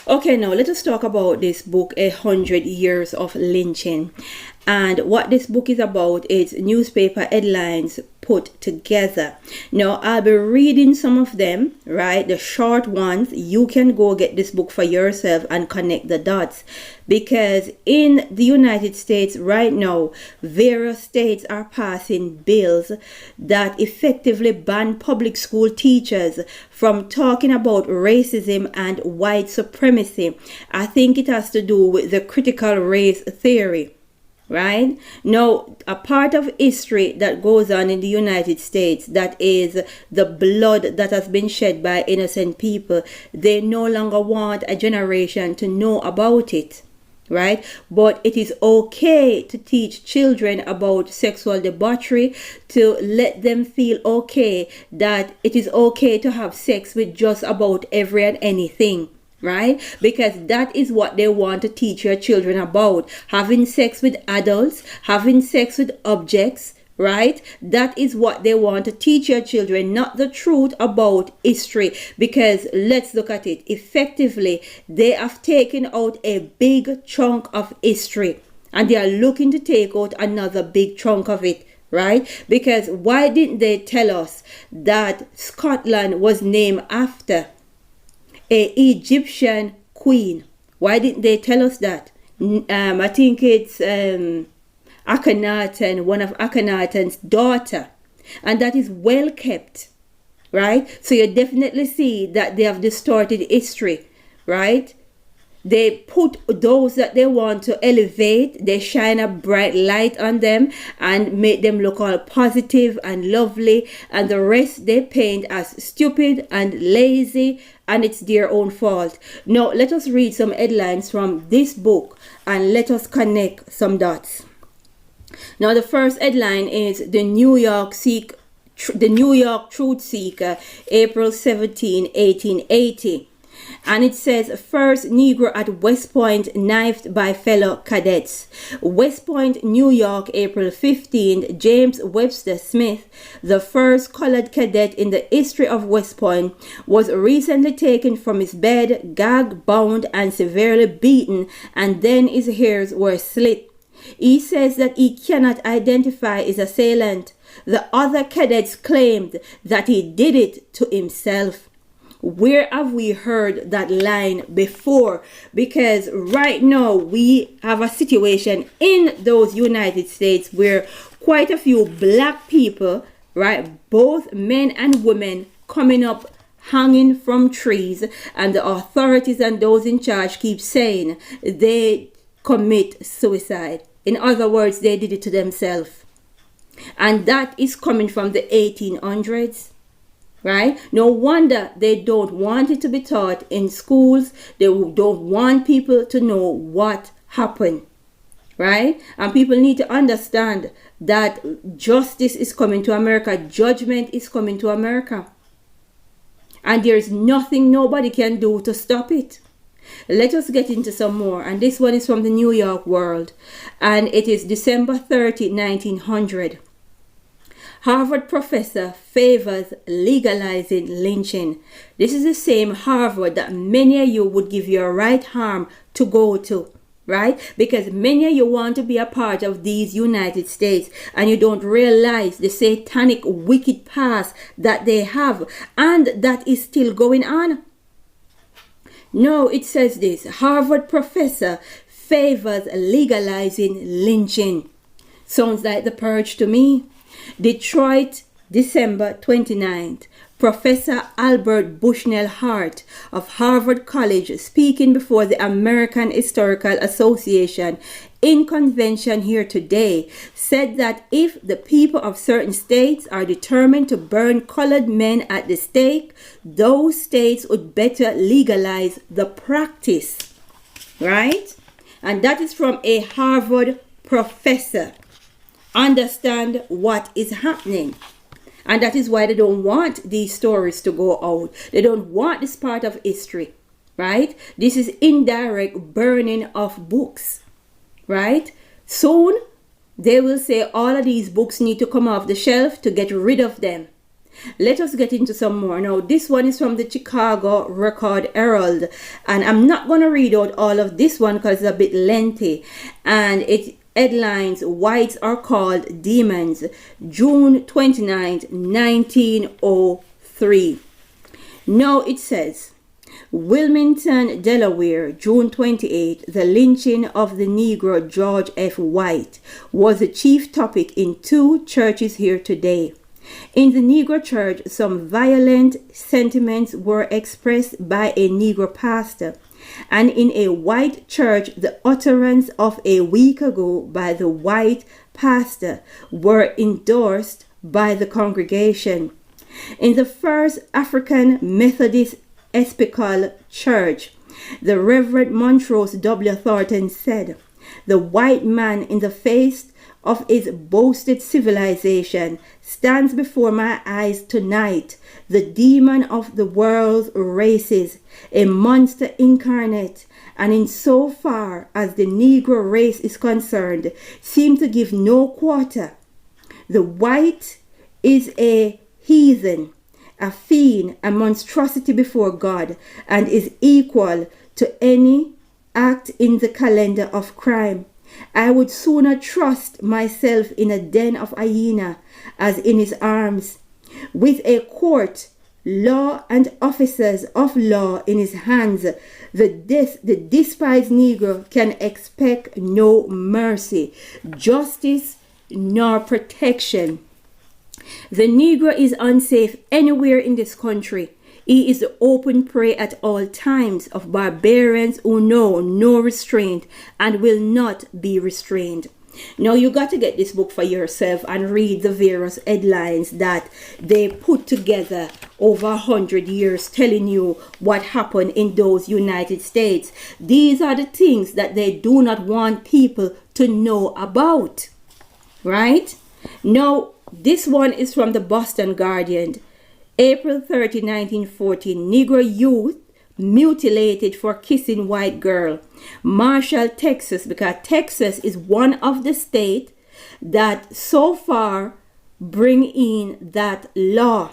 Okay, now let us talk about this book, 100 Years of Lynching. And what this book is about is newspaper headlines put together. Now, I'll be reading some of them, right? The short ones. You can go get this book for yourself and connect the dots. Because in the United States right now, various states are passing bills that effectively ban public school teachers from talking about racism and white supremacy. I think it has to do with the critical race theory. Right now, a part of history that goes on in the United States, that is the blood that has been shed by innocent people, they no longer want a generation to know about it. Right? But it is okay to teach children about sexual debauchery, to let them feel okay that it is okay to have sex with just about every and anything. Right? Because that is what they want to teach your children about. Having sex with adults, having sex with objects, right? That is what they want to teach your children, not the truth about history. Because let's look at it. Effectively, they have taken out a big chunk of history, and they are looking to take out another big chunk of it. Right? Because why didn't they tell us that Scotland was named after a Egyptian queen? Why didn't they tell us that? I think it's Akhenaten, one of Akhenaten's daughter, and that is well kept, right? So you definitely see that they have distorted history, right? They put those that they want to elevate, they shine a bright light on them and make them look all positive and lovely, and the rest they paint as stupid and lazy, and it's their own fault. Now, let us read some headlines from this book and let us connect some dots. Now, the first headline is the New York Truth Seeker, April 17, 1880. And it says, first Negro at West Point knifed by fellow cadets. West Point, New York, April 15. James Webster Smith, the first colored cadet in the history of West Point, was recently taken from his bed, gagged, bound, and severely beaten, and then his hairs were slit. He says that he cannot identify his assailant. The other cadets claimed that he did it to himself. Where have we heard that line before? Because right now we have a situation in those United States where quite a few black people, right, both men and women, coming up hanging from trees, and the authorities and those in charge keep saying they commit suicide. In other words, they did it to themselves. And that is coming from the 1800s. Right? No wonder they don't want it to be taught in schools. They don't want people to know what happened. Right? And people need to understand that justice is coming to America. Judgment is coming to America. And there's nothing nobody can do to stop it. Let us get into some more. And this one is from the New York World. And it is December 30, 1900. Harvard professor favors legalizing lynching. This is the same Harvard that many of you would give your right arm to go to, right? Because many of you want to be a part of these United States, and you don't realize the satanic wicked past that they have, and that is still going on. No, it says this: Harvard professor favors legalizing lynching. Sounds like the purge to me. Detroit, December 29th. Professor Albert Bushnell Hart of Harvard College, speaking before the American Historical Association in convention here today, said that if the people of certain states are determined to burn colored men at the stake, those states would better legalize the practice. Right? And that is from a Harvard professor. Understand what is happening. And that is why they don't want these stories to go out. They don't want this part of history, right? This is indirect burning of books, right? Soon, they will say all of these books need to come off the shelf to get rid of them. Let us get into some more. Now, this one is from the Chicago Record Herald, and I'm not going to read out all of this one because it's a bit lengthy, and it headlines, Whites Are Called Demons, June 29th, 1903. Now it says, Wilmington, Delaware, June 28, the lynching of the Negro George F. White was the chief topic in 2 churches here today. In the Negro church, some violent sentiments were expressed by a Negro pastor, and in a white church, the utterance of a week ago by the white pastor were endorsed by the congregation. In the First African Methodist Episcopal Church, the Reverend Montrose W. Thornton said, "The white man in the face of his boasted civilization stands before my eyes tonight, the demon of the world's races, a monster incarnate, and in so far as the Negro race is concerned, seem to give no quarter. The white is a heathen, a fiend, a monstrosity before God, and is equal to any act in the calendar of crime. I would sooner trust myself in a den of hyena as in his arms, with a court, law, and officers of law in his hands. The despised Negro can expect no mercy, justice, nor protection. The Negro is unsafe anywhere in this country. He is the open prey at all times of barbarians who know no restraint and will not be restrained." Now you got to get this book for yourself and read the various headlines that they put together over 100 years telling you what happened in those United States. These are the things that they do not want people to know about, right? Now, this one is from the Boston Guardian. April 30, 1914, Negro youth mutilated for kissing white girl. Marshall, Texas, because Texas is one of the states that so far bring in that law,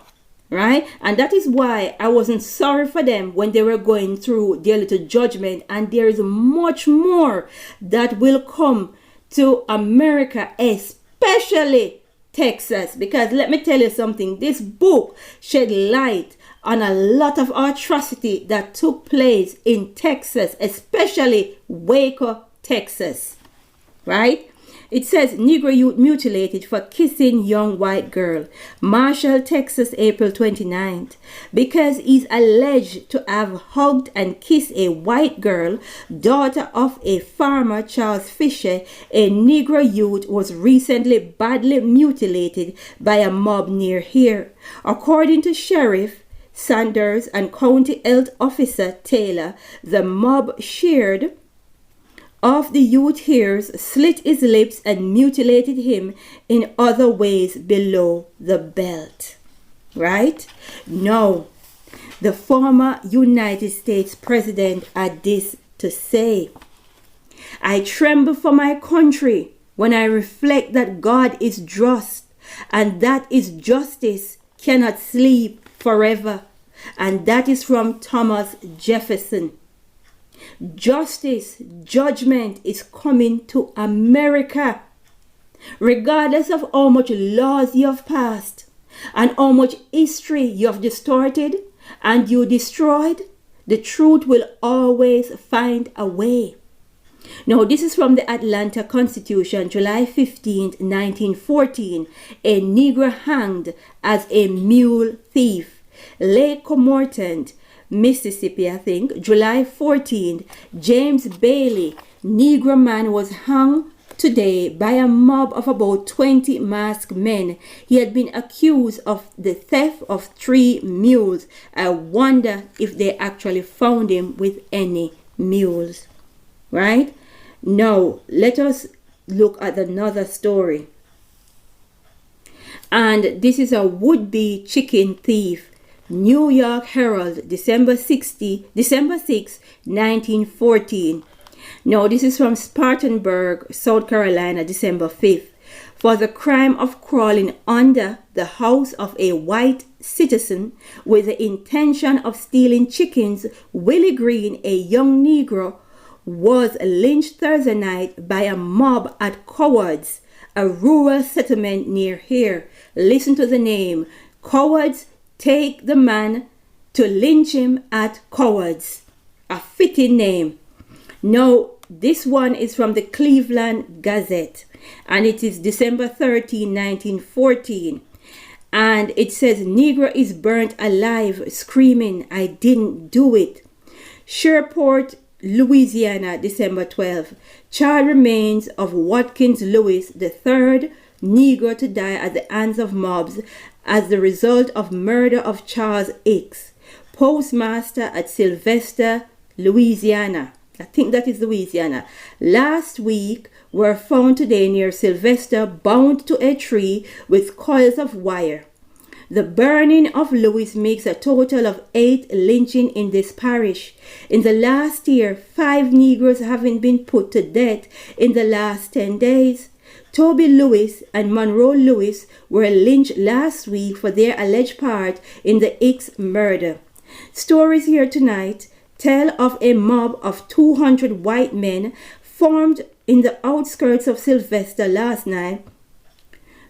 right? And that is why I wasn't sorry for them when they were going through their little judgment. And there is much more that will come to America, especially Texas, because let me tell you something, this book shed light on a lot of atrocity that took place in Texas, especially Waco, Texas, right? It says Negro youth mutilated for kissing young white girl. Marshall, Texas, April 29th. Because he's alleged to have hugged and kissed a white girl, daughter of a farmer, Charles Fisher, a Negro youth was recently badly mutilated by a mob near here. According to Sheriff Sanders and County Health Officer Taylor, the mob sheared off the youth's hairs, slit his lips, and mutilated him in other ways below the belt. Right? Now, the former United States President had this to say: "I tremble for my country when I reflect that God is just, and that His justice cannot sleep forever." And that is from Thomas Jefferson. Justice, judgment is coming to America. Regardless of how much laws you have passed and how much history you have distorted and you destroyed, the truth will always find a way. Now, this is from the Atlanta Constitution, July 15, 1914. A Negro hanged as a mule thief. Lake Comortant, Mississippi, I think, July 14th, James Bailey, Negro man, was hung today by a mob of about 20 masked men. He had been accused of the theft of 3 mules. I wonder if they actually found him with any mules. Right? Now, let us look at another story. And this is a would-be chicken thief. New York Herald, December 6, 1914. Now, this is from Spartanburg, South Carolina, December 5th. for the crime of crawling under the house of a white citizen with the intention of stealing chickens. Willie Green, a young Negro, was lynched Thursday night by a mob at Cowards, a rural settlement near here. Listen to the name. Cowards take the man to lynch him at Cowards. A fitting name. Now, this one is from the Cleveland Gazette, and it is December 13, 1914. And it says, Negro is burnt alive, screaming, I didn't do it. Shreveport, Louisiana, December 12. Charred remains of Watkins Lewis, the third Negro to die at the hands of mobs as the result of murder of Charles Hicks, postmaster at Sylvester, Louisiana. I think that is Louisiana. Last week were found today near Sylvester, bound to a tree with coils of wire. The burning of Lewis makes a total of 8 lynchings in this parish. In the last year, 5 Negroes having been put to death in the last 10 days. Toby Lewis and Monroe Lewis were lynched last week for their alleged part in the Hicks murder. Stories here tonight tell of a mob of 200 white men formed in the outskirts of Sylvester last night.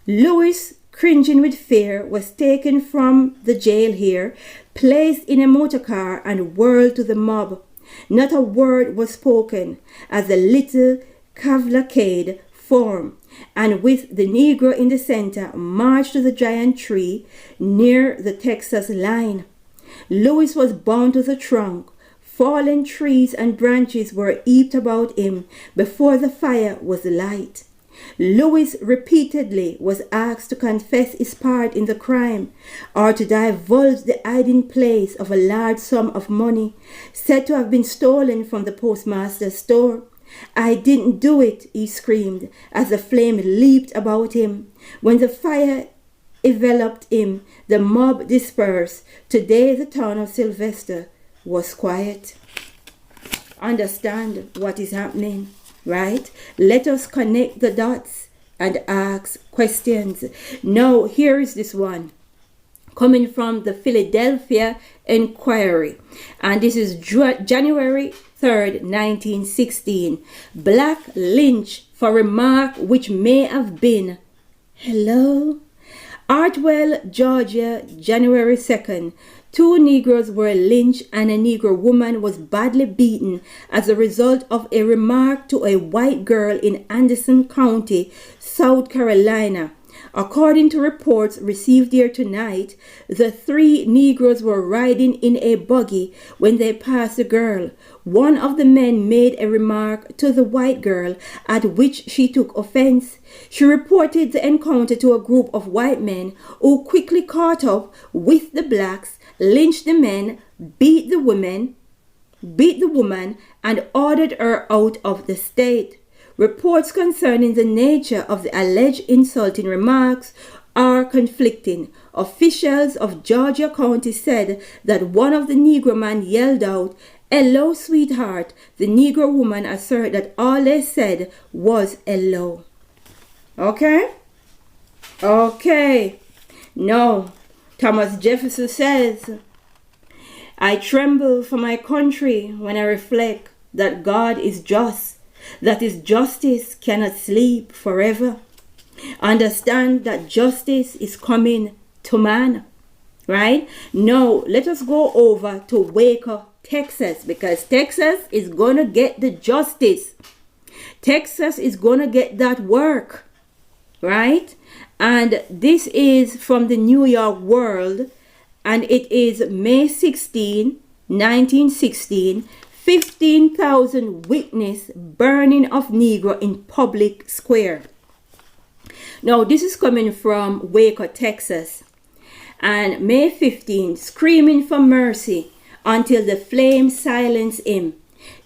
Lewis, cringing with fear, was taken from the jail here, placed in a motor car, and whirled to the mob. Not a word was spoken as the little cavalcade formed, and with the Negro in the center, marched to the giant tree near the Texas line. Lewis was bound to the trunk. Fallen trees and branches were heaped about him before the fire was light. Lewis repeatedly was asked to confess his part in the crime or to divulge the hiding place of a large sum of money said to have been stolen from the postmaster's store. I didn't do it, he screamed as the flame leaped about him. When the fire enveloped him, the mob dispersed. Today the town of Sylvester was quiet. Understand what is happening, right? Let us connect the dots and ask questions. Now, here is this one coming from the Philadelphia Inquiry, and this is January 3rd, 1916. Black lynch for remark which may have been hello. Hartwell, Georgia, January 2nd. 2 Negroes were lynched and a Negro woman was badly beaten as a result of a remark to a white girl in Anderson County, South Carolina. According to reports received here tonight, the 3 Negroes were riding in a buggy when they passed the girl. One of the men made a remark to the white girl at which she took offense. She reported the encounter to a group of white men who quickly caught up with the blacks, lynched the men, beat the woman, and ordered her out of the state. Reports concerning the nature of the alleged insulting remarks are conflicting. Officials of Georgia County said that one of the Negro men yelled out, "Hello, sweetheart." The Negro woman asserted that all they said was hello. Okay? No. Thomas Jefferson says, I tremble for my country when I reflect that God is just, that his justice cannot sleep forever. Understand that justice is coming to man, right? Now, let us go over to Waco, Texas, because Texas is going to get the justice. Texas is going to get that work, right? And this is from the New York World, and it is May 16, 1916. 15,000 witness burning of Negro in public square. Now, this is coming from Waco, Texas. And May 15, screaming for mercy until the flames silence him.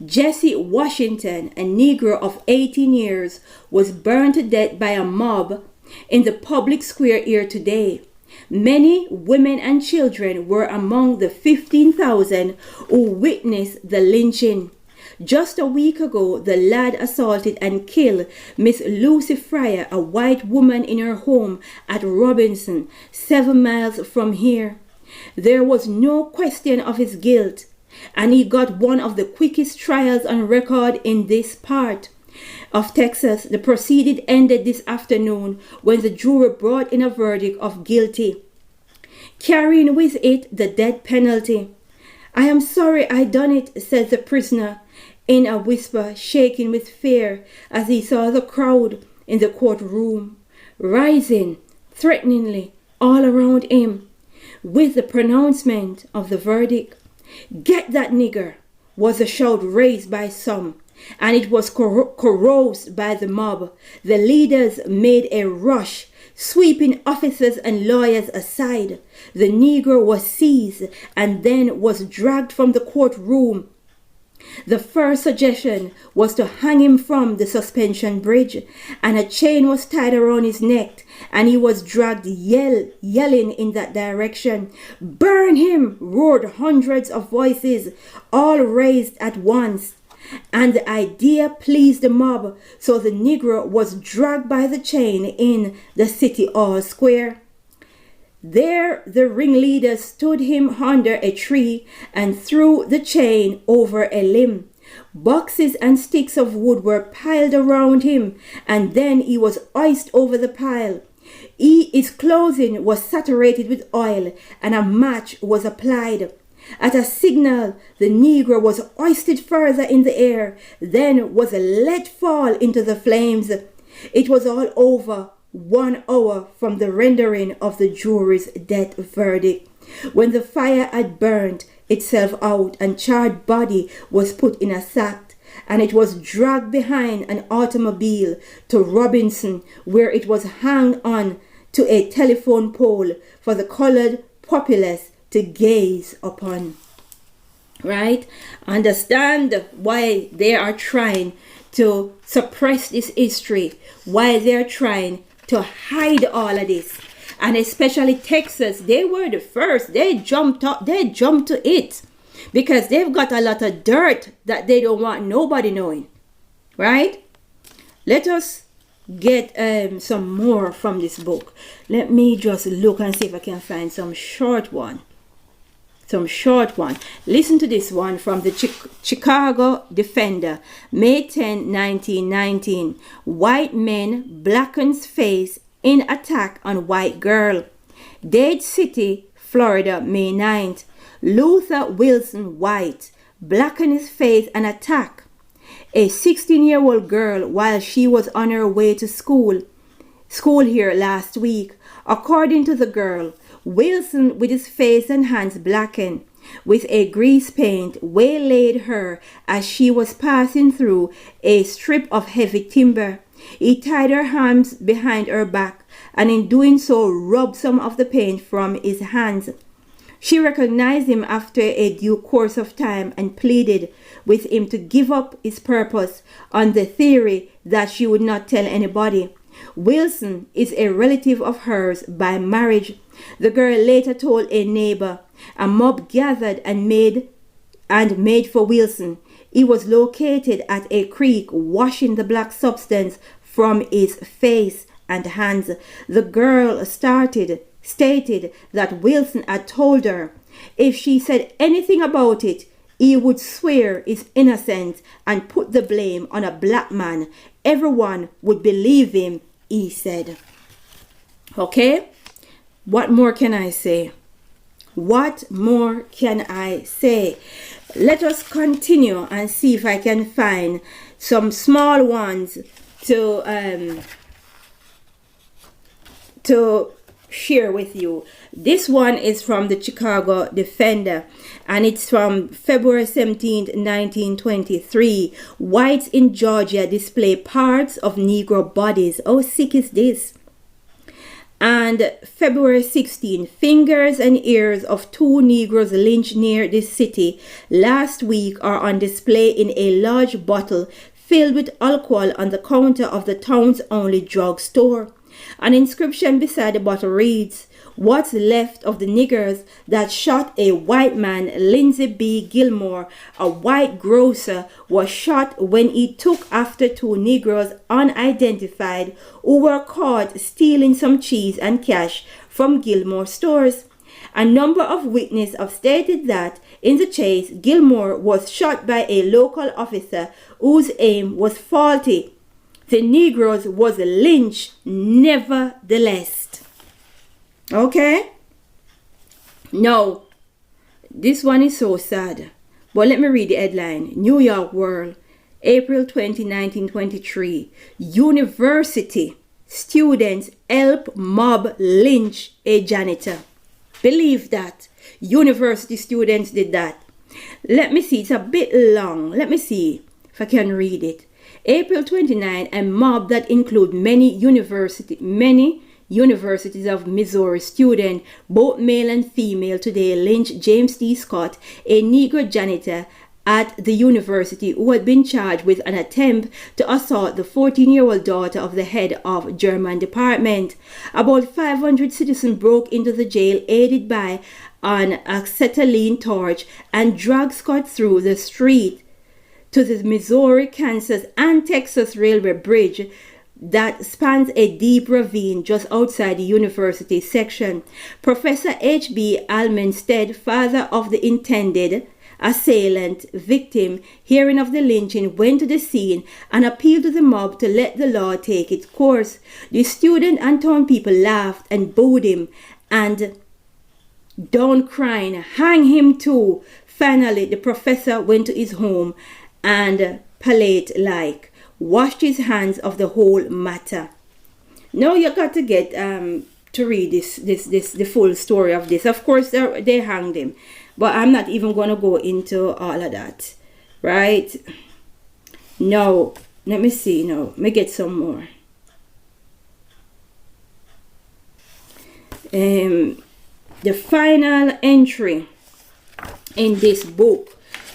Jesse Washington, a Negro of 18 years, was burned to death by a mob in the public square here today. Many women and children were among the 15,000 who witnessed the lynching. Just a week ago, the lad assaulted and killed Miss Lucy Fryer, a white woman, in her home at Robinson, 7 miles from here. There was no question of his guilt, and he got one of the quickest trials on record in this part of Texas. The proceeding ended this afternoon when the jury brought in a verdict of guilty, carrying with it the death penalty. "I am sorry I done it," said the prisoner in a whisper, shaking with fear as he saw the crowd in the courtroom rising threateningly all around him. With the pronouncement of the verdict, "Get that nigger," was a shout raised by some, and it was chorused by the mob. The leaders made a rush, sweeping officers and lawyers aside. The Negro was seized and then was dragged from the courtroom. The first suggestion was to hang him from the suspension bridge, and a chain was tied around his neck, and he was dragged yelling in that direction. "Burn him!" roared hundreds of voices, all raised at once. And the idea pleased the mob, so the Negro was dragged by the chain in the City Hall Square. There the ringleader stood him under a tree and threw the chain over a limb. Boxes and sticks of wood were piled around him, and then he was hoisted over the pile. His clothing was saturated with oil, and a match was applied. At a signal, the Negro was hoisted further in the air, then was let fall into the flames. It was all over 1 hour from the rendering of the jury's death verdict, when the fire had burned itself out and charred body was put in a sack, and it was dragged behind an automobile to Robinson, where it was hung on to a telephone pole for the colored populace to gaze upon. Right? Understand why they are trying to suppress this history, why they are trying to hide all of this. And especially Texas, they were the first. They jumped to it because they've got a lot of dirt that they don't want nobody knowing. Right? Let us get some more from this book. Let me just look and see if I can find some short one. Listen to this one from the Chicago Defender, May 10, 1919. White men blackens face in attack on white girl. Dade City, Florida, May 9th. Luther Wilson White blackened his face and attack a 16-year-old girl while she was on her way to school here last week. According to the girl, Wilson, with his face and hands blackened with a grease paint, waylaid her as she was passing through a strip of heavy timber. He tied her hands behind her back, and in doing so rubbed some of the paint from his hands. She recognized him after a due course of time and pleaded with him to give up his purpose on the theory that she would not tell anybody. Wilson is a relative of hers by marriage, the girl later told a neighbor. A mob gathered and made for Wilson. He was located at a creek, washing the black substance from his face and hands. The girl stated that Wilson had told her if she said anything about it, he would swear his innocence and put the blame on a black man. Everyone would believe him, he said. Okay? What more can I say? Let us continue and see if I can find some small ones to share with you. This one is from the Chicago Defender, and it's from February 17, 1923. Whites in Georgia display parts of Negro bodies. How sick is this? And February 16, fingers and ears of 2 Negroes lynched near this city last week are on display in a large bottle filled with alcohol on the counter of the town's only drug store. An inscription beside the bottle reads, What's left of the niggers that shot a white man, Lindsey B. Gilmore, a white grocer, was shot when he took after two Negroes unidentified who were caught stealing some cheese and cash from Gilmore stores. A number of witnesses have stated that in the chase, Gilmore was shot by a local officer whose aim was faulty. The Negroes was lynched nevertheless. Okay? No, this one is so sad. But let me read the headline. New York World, April 20, 1923. University students help mob lynch a janitor. Believe that. University students did that. Let me see. It's a bit long. Let me see if I can read it. April 29, a mob that include many universities of Missouri students, both male and female, today lynched James T. Scott, a Negro janitor at the university who had been charged with an attempt to assault the 14-year-old daughter of the head of German department. About 500 citizens broke into the jail, aided by an acetylene torch, and dragged Scott through the street to the Missouri, Kansas, and Texas Railway Bridge that spans a deep ravine just outside the university section. Professor H.B. Almenstead, father of the intended assailant victim, hearing of the lynching, went to the scene and appealed to the mob to let the law take its course. The student and town people laughed and booed him and, "Don't crying, hang him too." Finally, the professor went to his home and, palate-like, washed his hands of the whole matter. Now you got to get to read the full story of this. Of course, they hanged him, but I'm not even going to go into all of that, right? Now, let me see. Now, let me get some more. The final entry in this book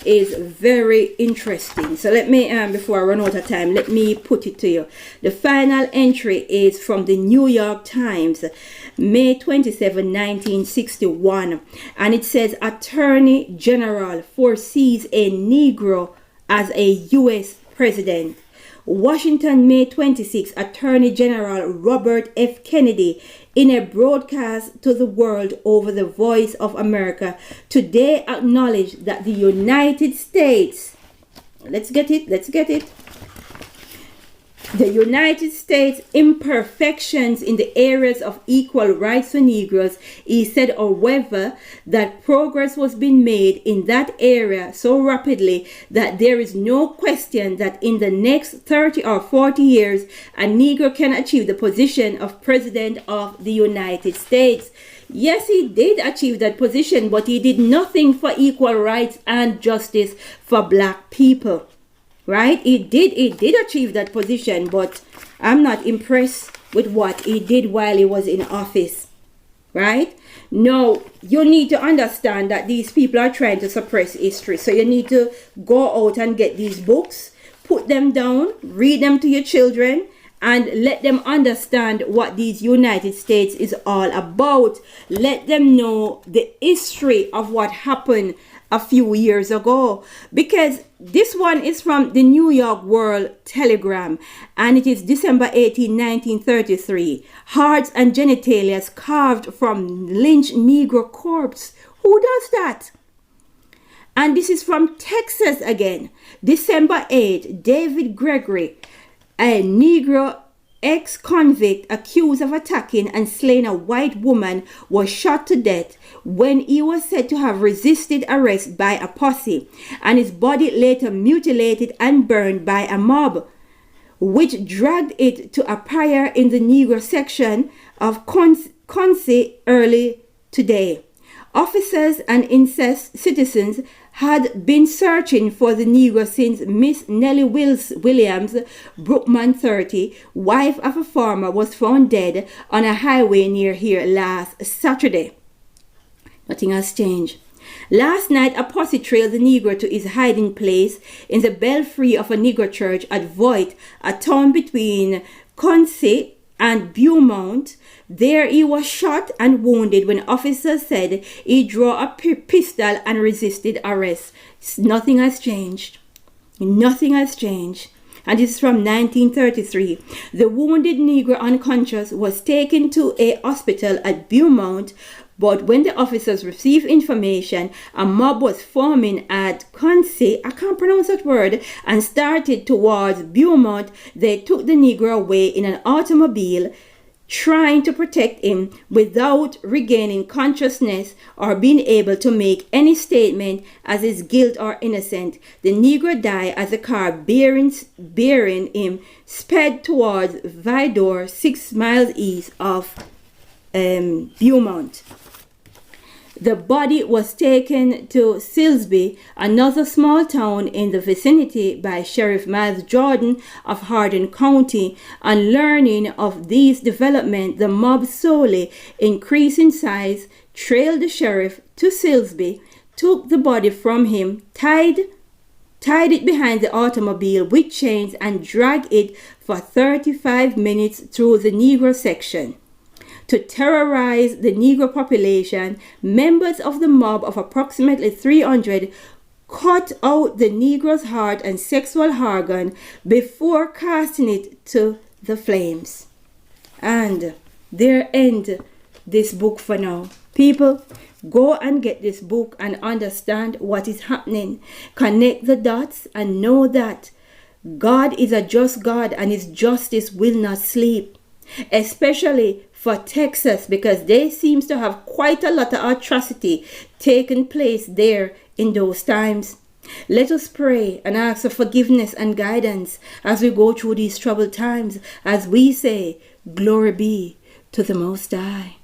is very interesting. So let me, before I run out of time, let me put it to you. The final entry is from the New York Times, May 27, 1961. And it says, Attorney General foresees a Negro as a U.S. president. Washington, May 26, Attorney General Robert F. Kennedy, in a broadcast to the world over the Voice of America, today acknowledged that the United States, let's get it, the United States imperfections in the areas of equal rights for Negroes. He said, however, that progress was being made in that area so rapidly that there is no question that in the next 30 or 40 years, a Negro can achieve the position of President of the United States. Yes, he did achieve that position, but he did nothing for equal rights and justice for black people. Right? He did achieve that position, but I'm not impressed with what he did while he was in office. Right? No, you need to understand that these people are trying to suppress history. So you need to go out and get these books, put them down, read them to your children, and let them understand what these United States is all about. Let them know the history of what happened a few years ago, because this one is from the New York World Telegram, and it is December 18, 1933. Hearts and genitalia carved from lynched Negro corpse. Who does that? And this is from Texas again. December 8, David Gregory, a Negro ex-convict accused of attacking and slaying a white woman, was shot to death when he was said to have resisted arrest by a posse, and his body later mutilated and burned by a mob, which dragged it to a pyre in the Negro section of Quincy early today. Officers and incensed citizens had been searching for the Negro since Miss Nellie Williams, Brookman 30, wife of a farmer, was found dead on a highway near here last Saturday. Nothing has changed. Last night, a posse trailed the Negro to his hiding place in the belfry of a Negro church at Voigt, a town between Quincy and Beaumont. There he was shot and wounded when officers said he drew a pistol and resisted arrest. Nothing has changed. Nothing has changed. And this is from 1933. The wounded Negro unconscious was taken to a hospital at Beaumont, but when the officers received information a mob was forming at Consey, I can't pronounce that word, and started towards Beaumont, they took the Negro away in an automobile, trying to protect him without regaining consciousness or being able to make any statement as his guilt or innocent. The Negro died as the car bearing him sped towards Vidor, 6 miles east of Beaumont. The body was taken to Silsby, another small town in the vicinity, by Sheriff Miles Jordan of Hardin County. On learning of these developments, the mob slowly increased in size, trailed the sheriff to Silsby, took the body from him, tied it behind the automobile with chains, and dragged it for 35 minutes through the Negro section. To terrorize the Negro population, members of the mob of approximately 300 cut out the Negro's heart and sexual organ before casting it to the flames. And there end this book for now. People, go and get this book and understand what is happening. Connect the dots and know that God is a just God and his justice will not sleep. Especially for Texas, because they seems to have quite a lot of atrocity taking place there in those times. Let us pray and ask for forgiveness and guidance as we go through these troubled times, as we say, glory be to the Most High.